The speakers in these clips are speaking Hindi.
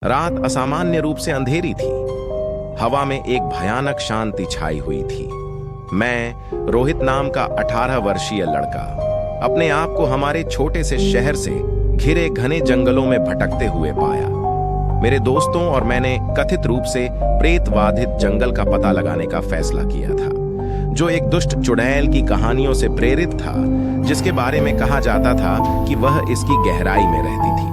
रात असामान्य रूप से अंधेरी थी। हवा में एक भयानक शांति छाई हुई थी। मैं रोहित नाम का 18 वर्षीय लड़का अपने आप को हमारे छोटे से शहर से घिरे घने जंगलों में भटकते हुए पाया। मेरे दोस्तों और मैंने कथित रूप से प्रेतवाधित जंगल का पता लगाने का फैसला किया था, जो एक दुष्ट चुड़ैल की कहानियों से प्रेरित था, जिसके बारे में कहा जाता था कि वह इसकी गहराई में रहती थी।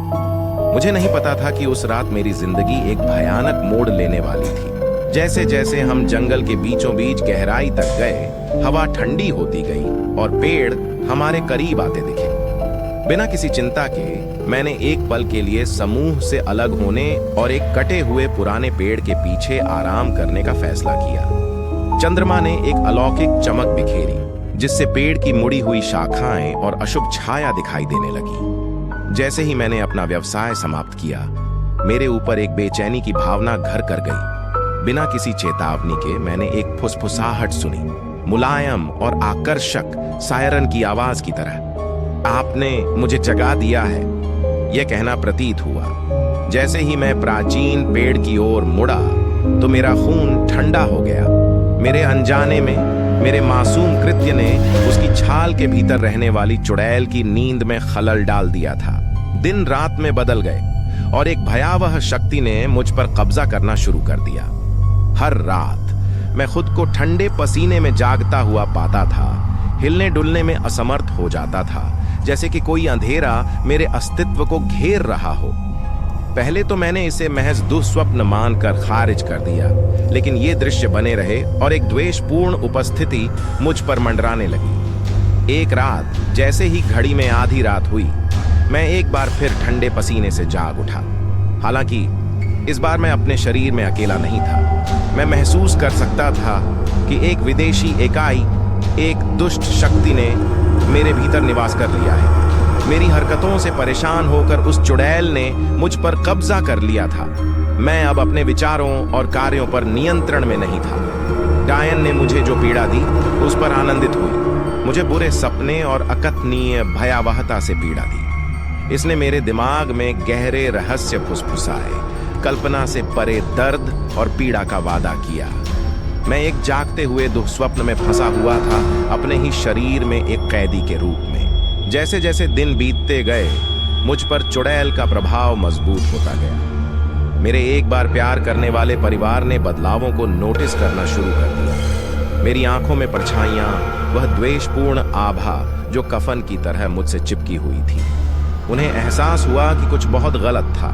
मुझे नहीं पता था कि उस रात मेरी जिंदगी एक भयानक मोड़ लेने वाली थी। जैसे जैसे हम जंगल के बीचों बीच गहराई तक गए, हवा ठंडी होती गई और पेड़ हमारे करीब आते दिखे। बिना किसी चिंता के मैंने एक पल के लिए समूह से अलग होने और एक कटे हुए पुराने पेड़ के पीछे आराम करने का फैसला किया। चंद्रमा ने एक अलौकिक चमक बिखेरी, जिससे पेड़ की मुड़ी हुई शाखाएं और अशुभ छाया दिखाई देने लगी। जैसे ही मैंने अपना व्यवसाय समाप्त किया, मेरे ऊपर एक बेचैनी की भावना घर कर गई। बिना किसी चेतावनी के मैंने एक फुसफुसाहट सुनी, मुलायम और आकर्षक सायरन की आवाज की तरह। आपने मुझे जगा दिया है, यह कहना प्रतीत हुआ। जैसे ही मैं प्राचीन पेड़ की ओर मुड़ा तो मेरा खून ठंडा हो गया। मेरे अनजाने में मेरे मासूम कृत्य ने उसकी छाल के भीतर रहने वाली चुड़ैल की नींद में खलल डाल दिया था। दिन रात में बदल गए और एक भयावह शक्ति ने मुझ पर कब्जा करना शुरू कर दिया। हर रात मैं खुद को ठंडे पसीने में जागता हुआ पाता था, हिलने डुलने में असमर्थ हो जाता था, जैसे कि कोई अंधेरा मेरे अस्तित्व को घेर रहा हो। पहले तो मैंने इसे महज दुस्वप्न मानकर खारिज कर दिया, लेकिन ये दृश्य बने रहे और एक द्वेषपूर्ण उपस्थिति मुझ पर मंडराने लगी। एक रात जैसे ही घड़ी में आधी रात हुई, मैं एक बार फिर ठंडे पसीने से जाग उठा। हालांकि इस बार मैं अपने शरीर में अकेला नहीं था। मैं महसूस कर सकता था कि एक विदेशी इकाई, एक दुष्ट शक्ति ने मेरे भीतर निवास कर लिया है। मेरी हरकतों से परेशान होकर उस चुड़ैल ने मुझ पर कब्जा कर लिया था। मैं अब अपने विचारों और कार्यों पर नियंत्रण में नहीं था। डायन ने मुझे जो पीड़ा दी, उस पर आनंदित हुई। मुझे बुरे सपने और अकथनीय भयावहता से पीड़ा दी। इसने मेरे दिमाग में गहरे रहस्य फुसफुसाए, कल्पना से परे दर्द और पीड़ा का वादा किया। मैं एक जागते हुए दुःस्वप्न में फंसा हुआ था, अपने ही शरीर में एक कैदी के रूप में। जैसे जैसे दिन बीतते गए, मुझ पर चुड़ैल का प्रभाव मजबूत होता गया। मेरे एक बार प्यार करने वाले परिवार ने बदलावों को नोटिस करना शुरू कर दिया। मेरी आंखों में परछाइयां, वह द्वेषपूर्ण आभा जो कफन की तरह मुझसे चिपकी हुई थी। उन्हें एहसास हुआ कि कुछ बहुत गलत था,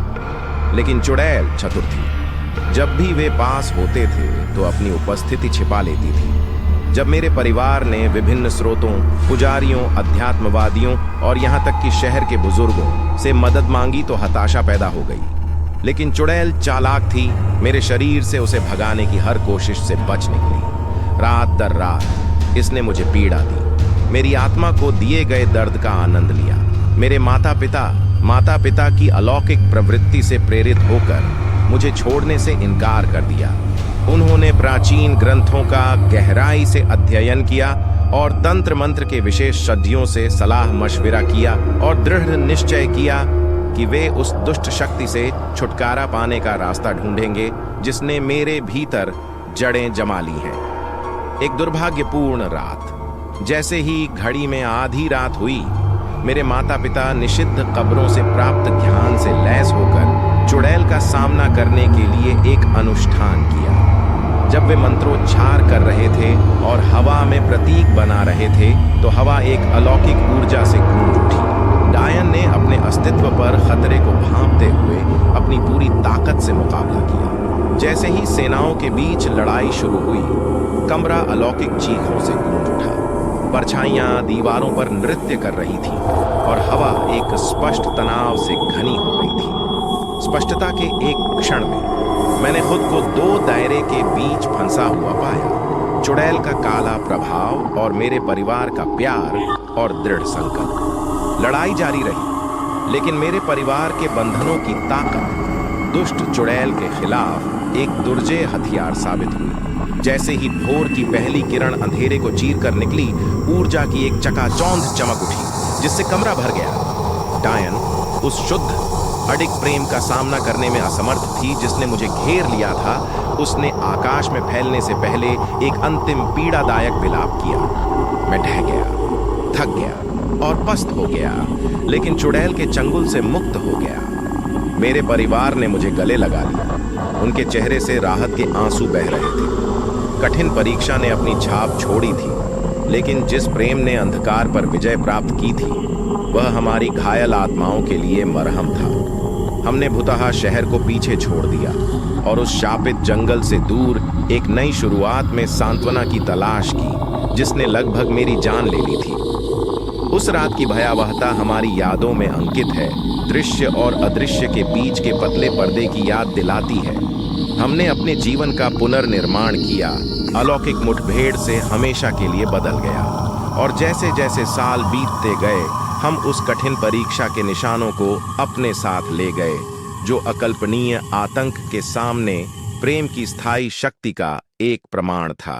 लेकिन चुड़ैल चतुर थी। जब भी वे पास होते थे तो अपनी उपस्थिति छिपा लेती थी। जब मेरे परिवार ने विभिन्न स्रोतों, पुजारियों, अध्यात्मवादियों और यहाँ तक कि शहर के बुजुर्गों से मदद मांगी तो हताशा पैदा हो गई। लेकिन चुड़ैल चालाक थी। मेरे शरीर से उसे भगाने की हर कोशिश से बच निकली। रात दर रात इसने मुझे पीड़ा दी, मेरी आत्मा को दिए गए दर्द का आनंद लिया। मेरे माता पिता की अलौकिक प्रवृत्ति से प्रेरित होकर मुझे छोड़ने से इनकार कर दिया। उन्होंने प्राचीन ग्रंथों का गहराई से अध्ययन किया और तंत्र मंत्र के विशेषज्ञों से सलाह मशविरा किया और दृढ़ निश्चय किया कि वे उस दुष्ट शक्ति से छुटकारा पाने का रास्ता ढूंढेंगे, जिसने मेरे भीतर जड़ें जमा ली हैं। एक दुर्भाग्यपूर्ण रात, जैसे ही घड़ी में आधी रात हुई, मेरे माता पिता निषिद्ध कब्रों से प्राप्त ज्ञान से लैस होकर चुड़ैल का सामना करने के लिए एक अनुष्ठान किया। जब वे मंत्रोच्चार कर रहे थे और हवा में प्रतीक बना रहे थे, तो हवा एक अलौकिक ऊर्जा से गूंज उठी। डायन ने अपने अस्तित्व पर खतरे को भांपते हुए अपनी पूरी ताकत से मुकाबला किया। जैसे ही सेनाओं के बीच लड़ाई शुरू हुई, कमरा अलौकिक चीखों से गूंज उठा। परछाइयां दीवारों पर नृत्य कर रही थी और हवा एक स्पष्ट तनाव से घनी हो गई थी। स्पष्टता के एक क्षण में मैंने खुद को दो दायरे के बीच फंसा हुआ पाया, चुड़ैल का काला प्रभाव और मेरे परिवार का प्यार और दृढ़ संकल्प। लड़ाई जारी रही, लेकिन मेरे परिवार के बंधनों की ताकत दुष्ट चुड़ैल के खिलाफ एक दुर्जेय हथियार साबित हुई। जैसे ही भोर की पहली किरण अंधेरे को चीर कर निकली, ऊर्जा की एक चकाचौंध चमक उठी, जिससे कमरा भर गया। डायन उस शुद्ध अडिग प्रेम का सामना करने में असमर्थ थी जिसने मुझे घेर लिया था, उसने आकाश में फैलने से पहले एक अंतिम पीड़ादायक विलाप किया। मैं ढह गया, थक गया और पस्त हो गया, लेकिन चुड़ैल के चंगुल से मुक्त हो गया। मेरे परिवार ने मुझे गले लगा लिया। उनके चेहरे से राहत के आंसू बह रहे थे। कठिन परीक्षा ने अपनी छाप छोड़ी थी, लेकिन जिस प्रेम ने अंधकार पर विजय प्राप्त की थी, वह हमारी घायल आत्माओं के लिए मरहम था। हमने भुतहा शहर को पीछे छोड़ दिया और उस शापित जंगल से दूर एक नई शुरुआत में सांत्वना की तलाश की, जिसने लगभग मेरी जान ले ली थी। उस रात की भयावहता हमारी यादों में अंकित है, दृश्य और अदृश्य के बीच के पतले पर्दे की याद दिलाती है। हमने अपने जीवन का पुनर्निर्माण किया, अलौकिक मुठभेड़ से हमेशा के लिए बदल गया। और जैसे जैसे साल बीतते गए, हम उस कठिन परीक्षा के निशानों को अपने साथ ले गए, जो अकल्पनीय आतंक के सामने प्रेम की स्थायी शक्ति का एक प्रमाण था।